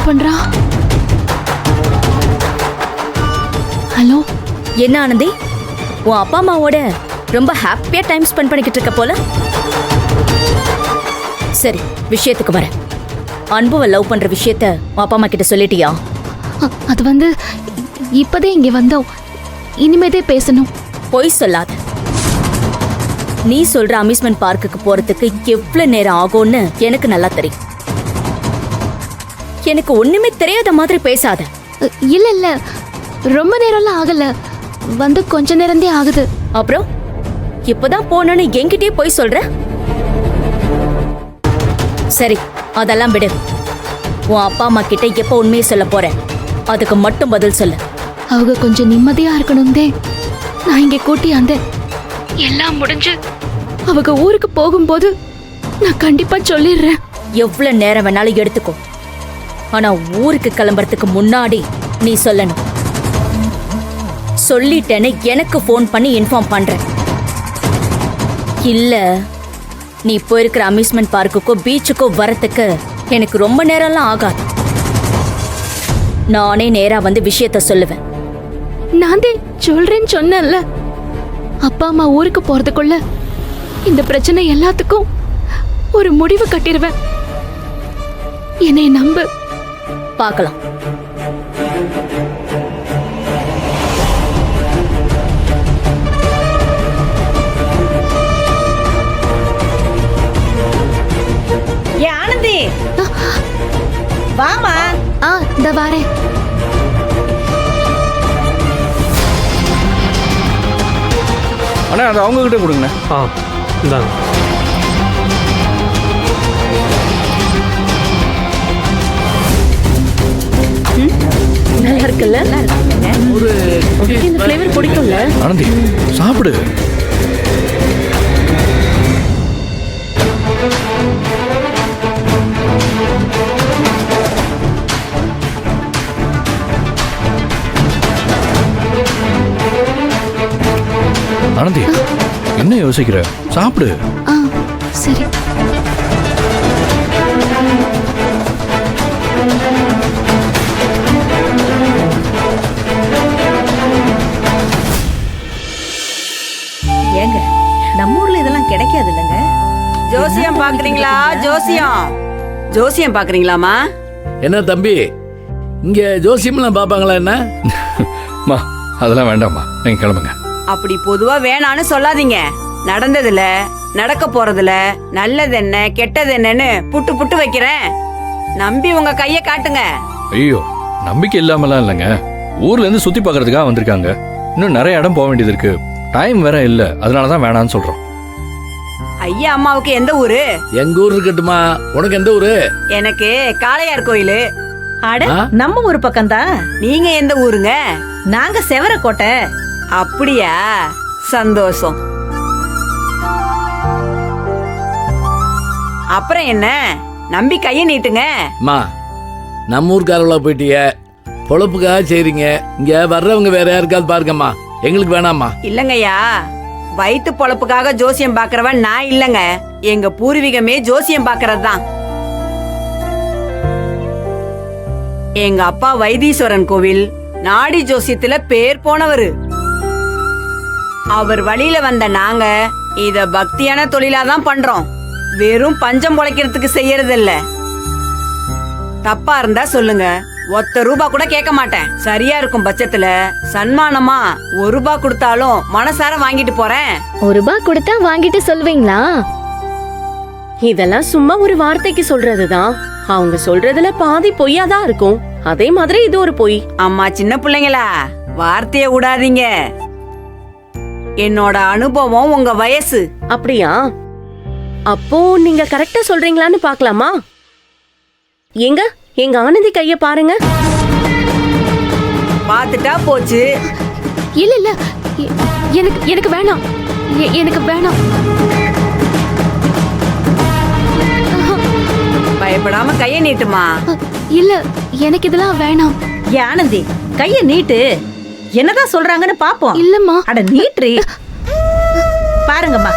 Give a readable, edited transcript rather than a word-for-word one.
பண்றா? ஹலோ, என்ன ஆனந்தி, உன் அப்பா அம்மாவோட ரொம்ப ஹாப்பியா டைம் ஸ்பெண்ட் பண்ணிக்கிட்டு இருக்க போல. சரி, விஷயத்துக்கு வரேன். அன்புவை லவ் பண்ற விஷயத்த உன் அப்பா அம்மா கிட்ட சொல்லிட்டியா? அது வந்து இப்பதே இங்க வந்தோம், இனிமேதே பேசணும். பொய் சொல்லாத. நீ சொல்ற அம்யூஸ்மெண்ட் பார்க்குக்கு போறதுக்கு எவ்வளவு நேரம் ஆகும்னு எனக்கு நல்லா தெரியும். எனக்கு ஒண்ணுமே தெரியாத மாதிரி பேசாத. இல்ல இல்ல, ரொம்ப நேரம்லாம் ஆகல, வந்து கொஞ்ச நேரம்தே ஆகுது. அப்புறம் இப்பதான் போனோன்னு என்கிட்டயே போய் சொல்ற. சரி, அதெல்லாம் விடு. உன் அப்பா அம்மா கிட்ட எப்ப உண்மையை சொல்ல போற? அதுக்கு மட்டும் பதில் சொல்லு. அவங்க கொஞ்சம் நிம்மதியா இருக்கணும்தே நான் இங்க கூட்டி வந்தேன். எல்லாம் முடிஞ்சு அவங்க ஊருக்கு போகும்போது நான் கண்டிப்பா சொல்லிடுறேன். எவ்வளவு நேரம் வேணாலும் எடுத்துக்கோ, ஆனா ஊருக்கு கிளம்புறதுக்கு முன்னாடி நீ சொல்லணும். சொல்லிட்டேன்னு எனக்கு போன் பண்ணி இன்ஃபார்ம் பண்றேன். இல்ல நீ போயிருக்கிற அம்யூஸ்மெண்ட் பார்க்குக்கோ பீச்சுக்கோ வரத்துக்கு எனக்கு ரொம்ப நேரம்லாம் ஆகாது. நானே நேரா வந்து விஷயத்த சொல்லுவேன். நான்தே சொல்றேன்னு சொன்னேன்ல, அப்பா அம்மா ஊருக்கு போறதுக்குள்ள இந்த பிரச்சனை எல்லாத்துக்கும் ஒரு முடிவு கட்டிடுவேன். என்னை நம்பு. பார்க்கலாம். ஏ ஆனந்தி, வாமா. இந்த வாரேன். அண்ணா, அது அவங்க கிட்ட கொடுங்கண்ணே. இந்தாங்க. நல்லா இருக்குல்ல? ஒரு இந்த ஃப்ளேவர் பிடிக்கும்ல? ஆனந்தி, சாப்பிடு. ஆனந்தி, என்ன யோசிக்கிற? சாப்பிடு. சரி. ஏங்க, நம்ம ஊர்ல இதெல்லாம் கிடைக்காது இல்லங்க. ஜோசியம் பாக்குறீங்களா? ஜோசியம் பாக்குறீங்களாமா? என்ன தம்பி, இங்க ஜோசியம்லாம் பாப்பாங்களா என்ன? மா, அதெல்லாம் வேண்டாம்மா, நீங்க கிளம்புங்க. அப்படி பொதுவா வேணான்னு சொல்லாதீங்க. நடந்ததுல நடக்க போறதுல நல்லது என்ன கெட்டது என்னன்னு புட்டு புட்டு வைக்கிறேன். நம்பி உங்க கைய காட்டுங்க. ஐயோ, நம்பிக்கை இல்லாமலாம் இல்லைங்க. ஊர்ல இருந்து சுத்தி பார்க்கறதுக்காக வந்திருக்காங்க. இன்னும் நிறைய இடம் போக வேண்டியது இருக்கு. டைம் வேற இல்ல, அதனாலதான் வேணான்னு சொல்றோம். ஐயா அம்மாவுக்கு எந்த ஊரு? எங்க ஊர் இருக்கட்டுமா, உனக்கு எந்த ஊரு? எனக்கு காளையார் கோயிலு. அட, நம்ம ஊர் பக்கம் தான். நீங்க எந்த ஊருங்க? நாங்க செவரக்கோட்டை. அப்படியா, சந்தோஷம். அப்புறம் என்ன, நம்பி கைய நீட்டுங்க. அம்மா, நம்ம ஊர்க்காரவளா போயிட்டிய, பொழப்புக்காக செய்றீங்க. இங்க வர்றவங்க வேற யாருக்காவது பாருங்கம்மா, எங்களுக்கு வேணாம்மா. இல்லங்கய்யா, வயிற்று பொழப்புக்காக ஜோசியம் பாக்குறவன் நான் இல்லங்க. எங்க பூர்வீகமே ஜோசியம் பாக்குறது தான். எங்க அப்பா வைத்தீஸ்வரன் கோவில் நாடி ஜோசியத்துல பேர் போனவரு. அவர் வழியில வந்த நாங்க இத பக்தியான தொழிலாதான் பண்றோம். வெறும் பஞ்சம் பொழைக்கிறதுக்கு செய்யறது இல்ல. தப்பா இருந்தா சொல்லுங்க, ₹1 கூட கேட்க மாட்டேன். சரியா இருக்கும் பட்சத்துல சன்மானமா ₹1 கொடுத்தாலும் மனசார வாங்கிட்டு போறேன். ₹1 கொடுத்தா வாங்கிட்டு சொல்வீங்களா? இதெல்லாம் சும்மா ஒரு வார்த்தைக்கு சொல்றதுதான். அவங்க சொல்றதுல பாதி பொய்யாதான் இருக்கும். அதே மாதிரி இது ஒரு பொய். அம்மா, சின்ன பிள்ளைங்களா, வார்த்தைய விடாதீங்க. என்னோட அனுபவம் உங்க வயசு. அப்படியா? அப்போ நீங்க கரெக்டா சொல்றீங்களான்னு பாக்கலாமா? எங்க ஆனந்தி கைய பாருங்க. பாத்துட்டா போச்சு. இல்ல இல்ல, எனக்கு வேணாம், எனக்கு வேணாம். பயப்படாம கைய நீட்டுமா. இல்ல, எனக்கு இதெல்லாம் வேணாம். ஏ ஆனந்தி, கைய நீட்டு. என்னதான் சொல்றாங்கன்னு பாப்போம். இல்லம்மா. அட நீட்ரி. பாருங்கம்மா,